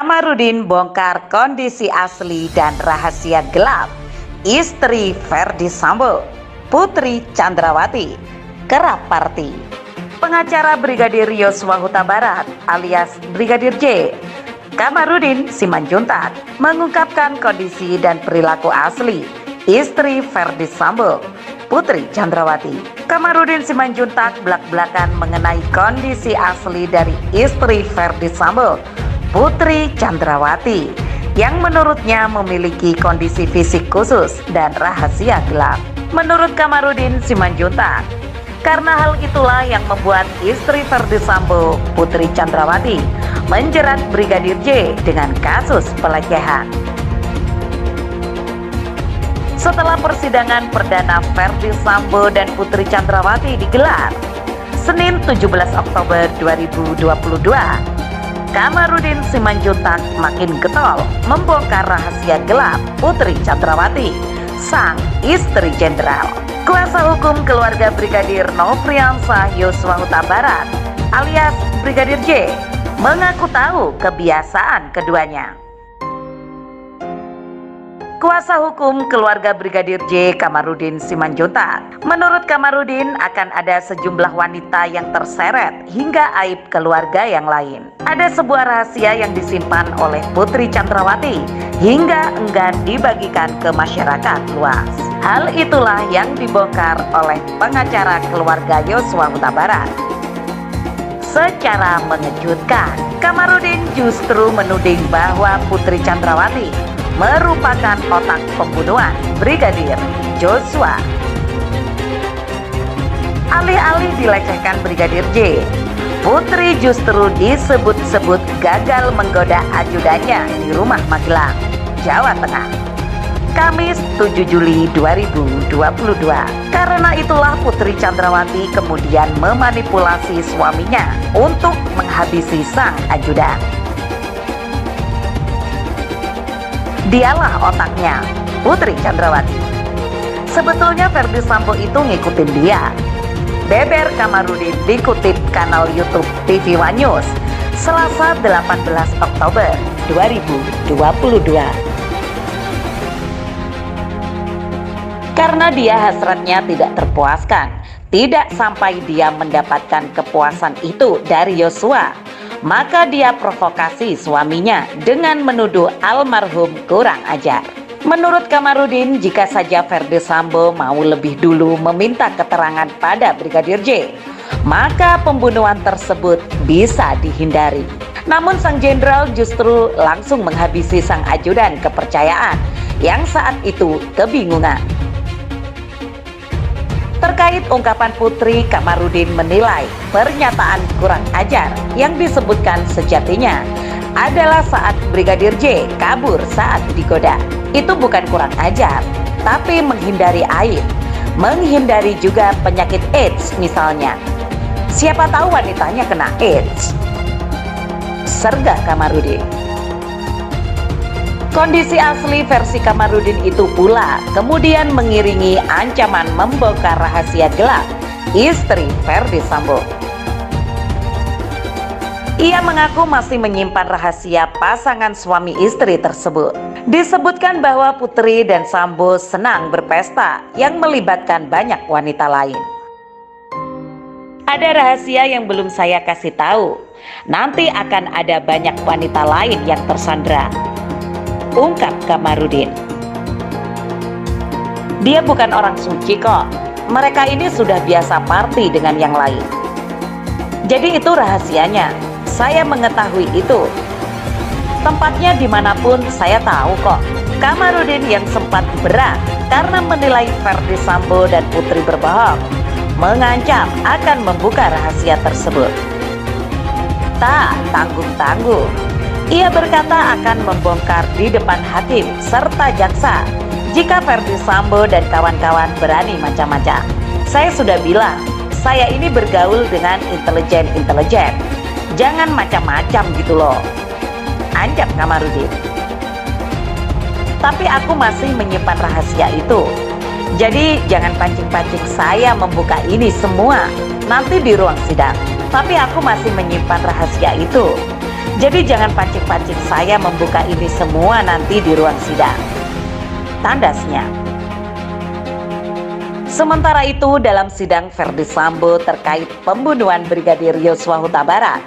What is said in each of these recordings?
Kamarudin bongkar kondisi asli dan rahasia gelap istri Ferdy Sambo, Putri Chandrawati, kerap party. Pengacara Brigadir Yosua Huta Barat alias Brigadir J, Kamarudin Simanjuntak, mengungkapkan kondisi dan perilaku asli istri Ferdy Sambo, Putri Chandrawati. Kamarudin Simanjuntak belak-belakan mengenai kondisi asli dari istri Ferdy Sambo, Putri Chandrawati, yang menurutnya memiliki kondisi fisik khusus dan rahasia gelap. Menurut Kamarudin Simanjuntak, karena hal itulah yang membuat istri Ferdy Sambo, Putri Chandrawati, menjerat Brigadir J dengan kasus pelecehan. Setelah persidangan perdana Ferdy Sambo dan Putri Chandrawati digelar Senin 17 Oktober 2022, Kamarudin Simanjuntak makin getol membongkar rahasia gelap Putri Chandrawati, sang istri jenderal. Kuasa hukum keluarga Brigadir Nofriansah Yosua Huta Barat alias Brigadir J mengaku tahu kebiasaan keduanya. Kuasa hukum keluarga Brigadir J, Kamarudin Simanjuntak, menurut Kamarudin akan ada sejumlah wanita yang terseret hingga aib keluarga yang lain. Ada sebuah rahasia yang disimpan oleh Putri Chandrawati hingga enggan dibagikan ke masyarakat luas. Hal itulah yang dibongkar oleh pengacara keluarga Yosua Huta Barat. Secara mengejutkan, Kamarudin justru menuding bahwa Putri Chandrawati merupakan otak pembunuhan Brigadir Joshua. Alih-alih dilecehkan Brigadir J, Putri justru disebut-sebut gagal menggoda ajudannya di rumah Magelang, Jawa Tengah, Kamis 7 Juli 2022. Karena itulah Putri Chandrawati kemudian memanipulasi suaminya untuk menghabisi sang ajudan. Dialah otaknya, Putri Chandrawati. Sebetulnya Ferdy Sambo itu ngikutin dia. Beber Kamarudin dikutip kanal YouTube TV One News Selasa 18 Oktober 2022. Karena dia hasratnya tidak terpuaskan, tidak sampai dia mendapatkan kepuasan itu dari Yosua, maka dia provokasi suaminya dengan menuduh almarhum kurang ajar. Menurut Kamarudin, jika saja Ferdy Sambo mau lebih dulu meminta keterangan pada Brigadir J, maka pembunuhan tersebut bisa dihindari. Namun sang jenderal justru langsung menghabisi sang ajudan kepercayaan yang saat itu kebingungan. Terkait ungkapan Putri, Kamarudin menilai pernyataan kurang ajar yang disebutkan sejatinya adalah saat Brigadir J kabur saat digoda. Itu bukan kurang ajar, tapi menghindari aib, menghindari juga penyakit AIDS misalnya. Siapa tahu wanitanya kena AIDS, sergah Kamarudin. Kondisi asli versi Kamarudin itu pula kemudian mengiringi ancaman membongkar rahasia gelap istri Ferdy Sambo. Ia mengaku masih menyimpan rahasia pasangan suami istri tersebut. Disebutkan bahwa Putri dan Sambo senang berpesta yang melibatkan banyak wanita lain. Ada rahasia yang belum saya kasih tahu. Nanti akan ada banyak wanita lain yang tersandra, ungkap Kamarudin. Dia bukan orang suci kok. Mereka ini sudah biasa party dengan yang lain. Jadi itu rahasianya. Saya mengetahui itu. Tempatnya dimanapun saya tahu kok. Kamarudin yang sempat berat karena menilai Ferdy Sambo dan Putri berbohong, mengancam akan membuka rahasia tersebut. Tak tanggung-tanggung, ia berkata akan membongkar di depan hakim serta jaksa jika Ferdy Sambo dan kawan-kawan berani macam-macam. Saya sudah bilang, saya ini bergaul dengan intelijen. Jangan macam-macam gitu loh, anjak Kamarudin. Tapi aku masih menyimpan rahasia itu. Jadi jangan pancing-pancing saya membuka ini semua nanti di ruang sidang. Tapi aku masih menyimpan rahasia itu. Jadi jangan pancing-pancing saya membuka ini semua nanti di ruang sidang, tandasnya. Sementara itu, dalam sidang Ferdi Sambo terkait pembunuhan Brigadir Yosua Huta Barat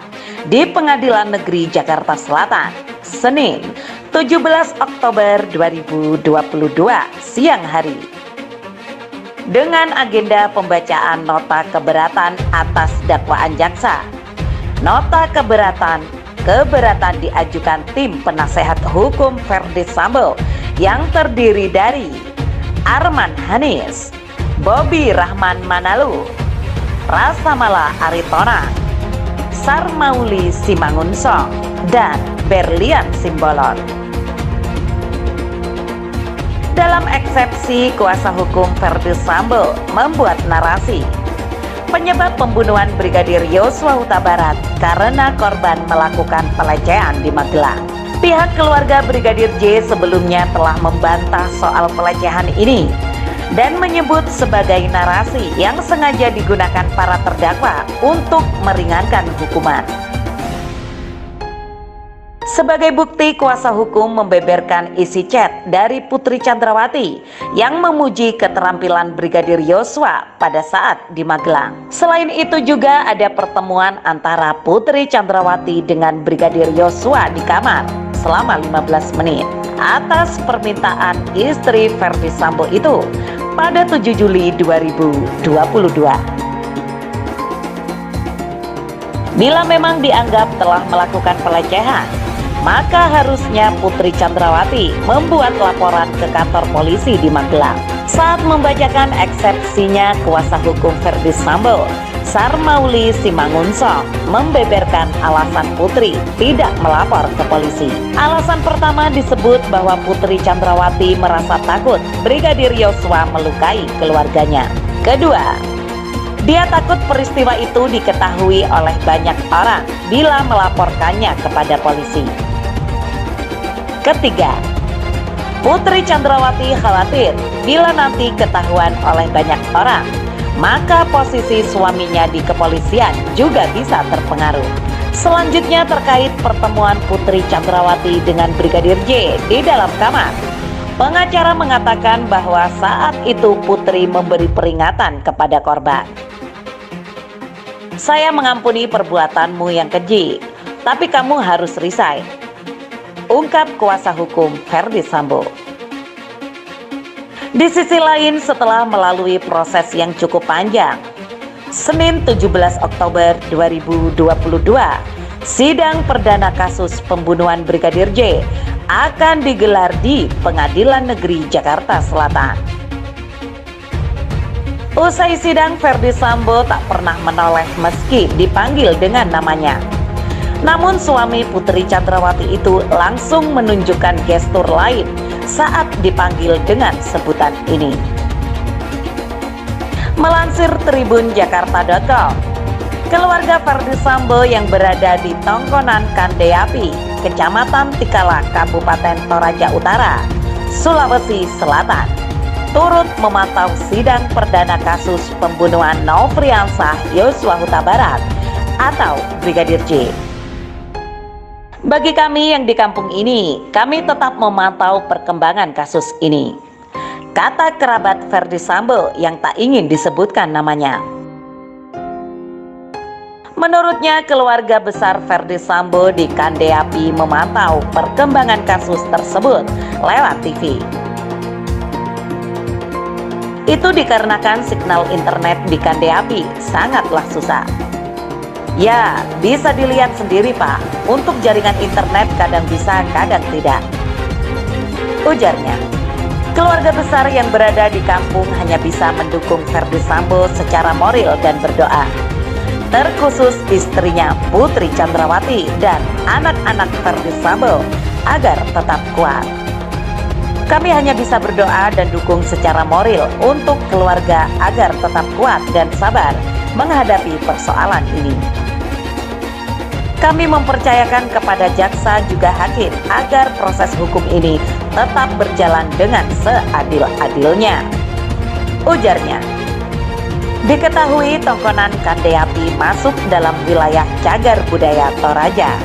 di Pengadilan Negeri Jakarta Selatan, Senin 17 Oktober 2022 siang hari, dengan agenda pembacaan nota keberatan atas dakwaan jaksa. Nota keberatan diajukan tim penasehat hukum Ferdi Sambo yang terdiri dari Arman Hanis, Bobi Rahman Manalu, Rasamala Aritonang, Sarmauli Simangunsong, dan Berlian Simbolon. Dalam eksepsi, kuasa hukum Ferdi Sambo membuat narasi penyebab pembunuhan Brigadir Yosua Huta Barat karena korban melakukan pelecehan di Magelang. Pihak keluarga Brigadir J sebelumnya telah membantah soal pelecehan ini dan menyebut sebagai narasi yang sengaja digunakan para terdakwa untuk meringankan hukuman. Sebagai bukti, kuasa hukum membeberkan isi chat dari Putri Chandrawati yang memuji keterampilan Brigadir Yosua pada saat di Magelang. Selain itu juga ada pertemuan antara Putri Chandrawati dengan Brigadir Yosua di kamar selama 15 menit atas permintaan istri Ferdi Sambo itu pada 7 Juli 2022. Bila memang dianggap telah melakukan pelecehan, maka harusnya Putri Chandrawati membuat laporan ke kantor polisi di Magelang. Saat membacakan eksepsinya, kuasa hukum Ferdi Sambo, Sarmauli Simangunsong, membeberkan alasan Putri tidak melapor ke polisi. Alasan pertama disebut bahwa Putri Chandrawati merasa takut Brigadir Yosua melukai keluarganya. Kedua, dia takut peristiwa itu diketahui oleh banyak orang bila melaporkannya kepada polisi. Ketiga, Putri Chandrawati khawatir bila nanti ketahuan oleh banyak orang, maka posisi suaminya di kepolisian juga bisa terpengaruh. Selanjutnya terkait pertemuan Putri Chandrawati dengan Brigadir J di dalam kamar. Pengacara mengatakan bahwa saat itu Putri memberi peringatan kepada korban. Saya mengampuni perbuatanmu yang keji, tapi kamu harus resign, ungkap kuasa hukum Ferdi Sambo. Di sisi lain, setelah melalui proses yang cukup panjang, Senin 17 Oktober 2022, sidang perdana kasus pembunuhan Brigadir J akan digelar di Pengadilan Negeri Jakarta Selatan. Usai sidang, Ferdi Sambo tak pernah menoleh meski dipanggil dengan namanya. Namun suami Putri Chandrawati itu langsung menunjukkan gestur lain saat dipanggil dengan sebutan ini. Melansir Tribun Jakarta.com, keluarga Ferdi Sambo yang berada di Tongkonan Kandeapi, Kecamatan Tikala, Kabupaten Toraja Utara, Sulawesi Selatan, turut memantau sidang perdana kasus pembunuhan Nofriansah Yosua Huta Barat atau Brigadir J. Bagi kami yang di kampung ini, kami tetap memantau perkembangan kasus ini, kata kerabat Ferdi Sambo yang tak ingin disebutkan namanya. Menurutnya, keluarga besar Ferdi Sambo di Kandeapi memantau perkembangan kasus tersebut lewat TV. Itu dikarenakan signal internet di Kandeapi sangatlah susah. Ya, bisa dilihat sendiri Pak, untuk jaringan internet kadang bisa, kadang tidak, ujarnya. Keluarga besar yang berada di kampung hanya bisa mendukung Ferdi Sambo secara moral dan berdoa, terkhusus istrinya Putri Chandrawati dan anak-anak Ferdi Sambo agar tetap kuat. Kami hanya bisa berdoa dan dukung secara moral untuk keluarga agar tetap kuat dan sabar menghadapi persoalan ini. Kami mempercayakan kepada jaksa juga hakim agar proses hukum ini tetap berjalan dengan seadil-adilnya, ujarnya. Diketahui Tongkonan Kandeapi masuk dalam wilayah cagar budaya Toraja.